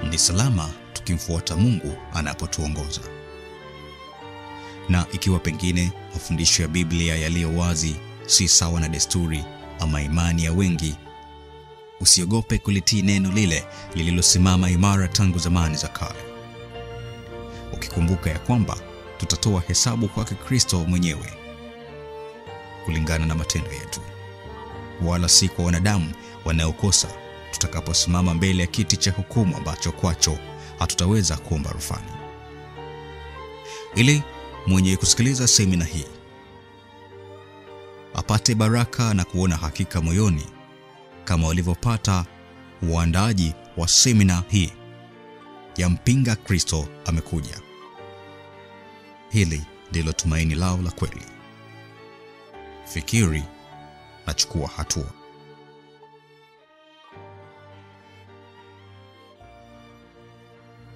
ni salama tukimfuata Mungu anapotuongoza. Na ikiwa pengine mafundisho ya Biblia yaliyo wazi si sawa na desturi ama imani ya wengi, usiogope kulitii neno lile lililosimama imara tangu zamani za kale, ukikumbuka ya kwamba tutatoa hesabu kwake Kristo mwenyewe kulingana na matendo yetu, wala si kwa wanadamu wanaokosa tutakaposimama mbele ya kiti cha hukumu ambacho kwacho hatutaweza kuomba rufani. Ili mwenye kusikiliza semina hii apate baraka na kuona hakika moyoni kama walivyopata waandaaji wa semina hii ya Mpinga Kristo Amekuja. Hili ndilo tumaini lao la kweli. Fikiri na chukua hatua.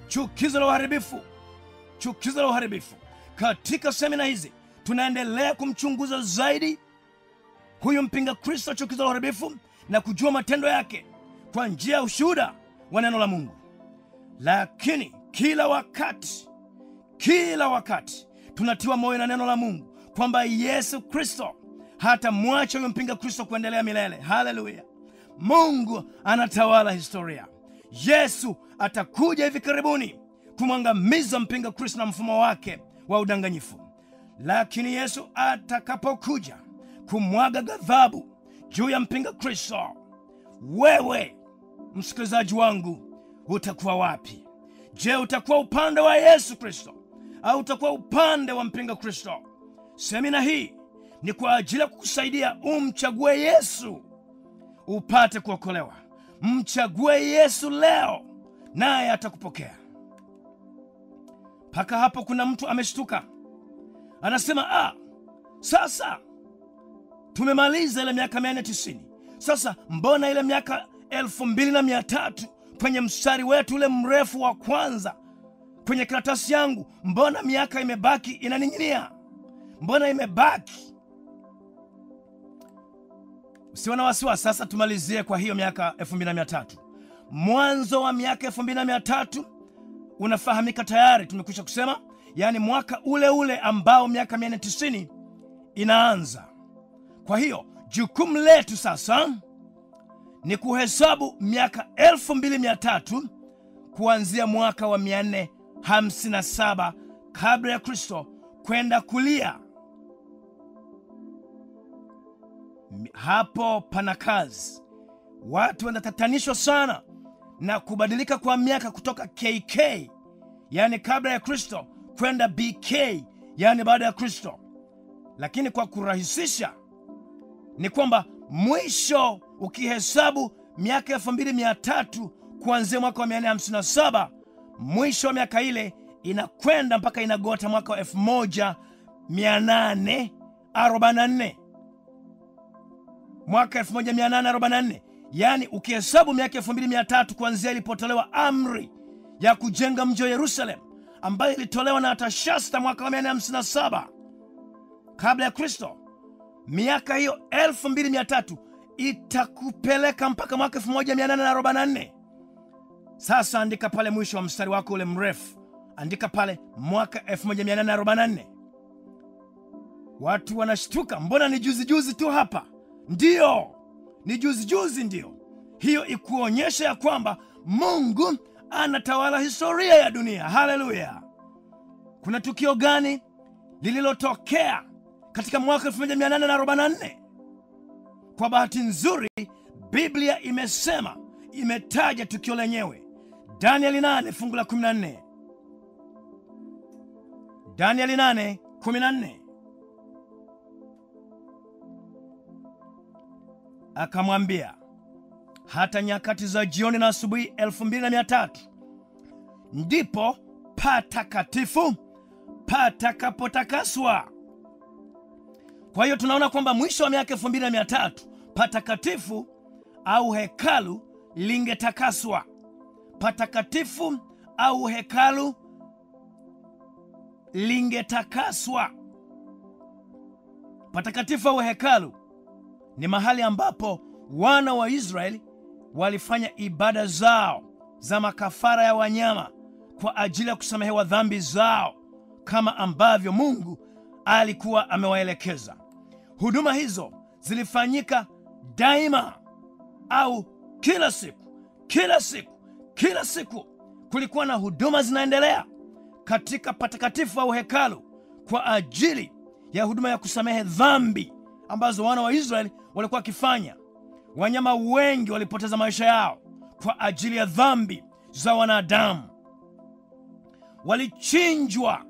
Chukizo la uharibifu. Chukizo la uharibifu. Katika semina hizi tunaendelea kumchunguza zaidi huyu mpinga Kristo chukizo la uharibifu na kujua matendo yake kwa njia ya ushuhuda wa neno la Mungu. Lakini kila wakati tunatiwa moyo na neno la Mungu kwamba Yesu Kristo hatamwacha huyu mpinga Kristo kuendelea milele. Haleluya. Mungu anatawala historia. Yesu atakuja hivi karibuni kumwangamiza mpinga Kristo na mfumo wake wa udanganyifu. Lakini Yesu atakapokuja kumwaga ghadhabu juu ya mpinga Kristo, wewe msikilizaji wangu utakuwa wapi? Je, utakuwa upande wa Yesu Kristo au utakuwa upande wa mpinga Kristo? Semina hii ni kwa ajili ya kukusaidia umchague Yesu upate kuokolewa. Mchague Yesu leo naye atakupokea. Paka hapo kuna mtu ameshtuka. Anasema, sasa tumemaliza ile miaka 490. Sasa mbona ile miaka 2300 kwenye mstari wetu ule mrefu wa kwanza kwenye karatasi yangu, mbona miaka imebaki inaning'inia? Mbona imebaki? Usiwe na wasiwasi, sasa tumalizie kwa hiyo miaka 2300. Mwanzo wa miaka 2300 unafahamika tayari, tumekwisha kusema, yani mwaka ule ule ambao miaka 490 inaanza. Kwa hiyo jukumu letu sasa ni kuhesabu miaka 2300 kuanzia mwaka wa 457 kabla ya Kristo kwenda kulia. Hapo pana kazi. Watu wanatatanishwa sana na kubadilika kwa miaka kutoka KK, yani kabla ya Kristo, kwenda BK, yani baada ya Kristo. Lakini kwa kurahisisha ni kwamba mwisho ukihesabu miaka 2300 kuanzia mwaka wa 457, mwisho wa miaka ile inakwenda mpaka inagota mwaka wa 1844. Mwaka 1844, yani ukihesabu miaka 2300 kuanzia ilipotolewa amri ya kujenga mji wa Yerusalemu, ambayo ilitolewa na Artashasta mwaka wa 457 kabla ya Kristo, miaka hiyo 2300 itakupeleka mpaka mwaka 1844. Sasa andika pale mwisho wa mstari wako ule mrefu, andika pale mwaka 1844. Watu wanashtuka, mbona ni juzi tu hapa? Ndiyo, ni juzi ndio. Hiyo ikuonyesha ya kwamba Mungu anatawala historia ya dunia. Haleluya. Kuna tukio gani lililotokea katika mwaka 1844? Kwa bahati nzuri Biblia imetaja tukio lenyewe. Danieli 8 fungu la 14. Danieli 8:14. Akamwambia, hata nyakati za jioni na asubuhi 2300 ndipo patakatifu patakapotakaswa. Kwa hiyo tunaona kwamba mwisho wa miaka 2300 patakatifu au hekalu lingetakaswa. Patakatifu au hekalu lingetakaswa. Patakatifu au hekalu ni mahali ambapo wana wa Israeli walifanya ibada zao za makafara ya wanyama kwa ajili ya kusamehewa dhambi zao, kama ambavyo Mungu alikuwa amewaelekeza. Huduma hizo zilifanyika daima au kila siku. Kulikuwa na huduma zinaendelea katika patakatifu au hekalu kwa ajili ya huduma ya kusamehe dhambi ambazo wana wa Israeli walikuwa wakifanya. Wanyama wengi walipoteza maisha yao kwa ajili ya dhambi za wanadamu. Walichinjwa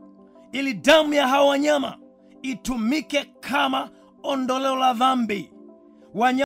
ili damu ya hao wanyama itumike kama ondoleo la dhambi. Wanyama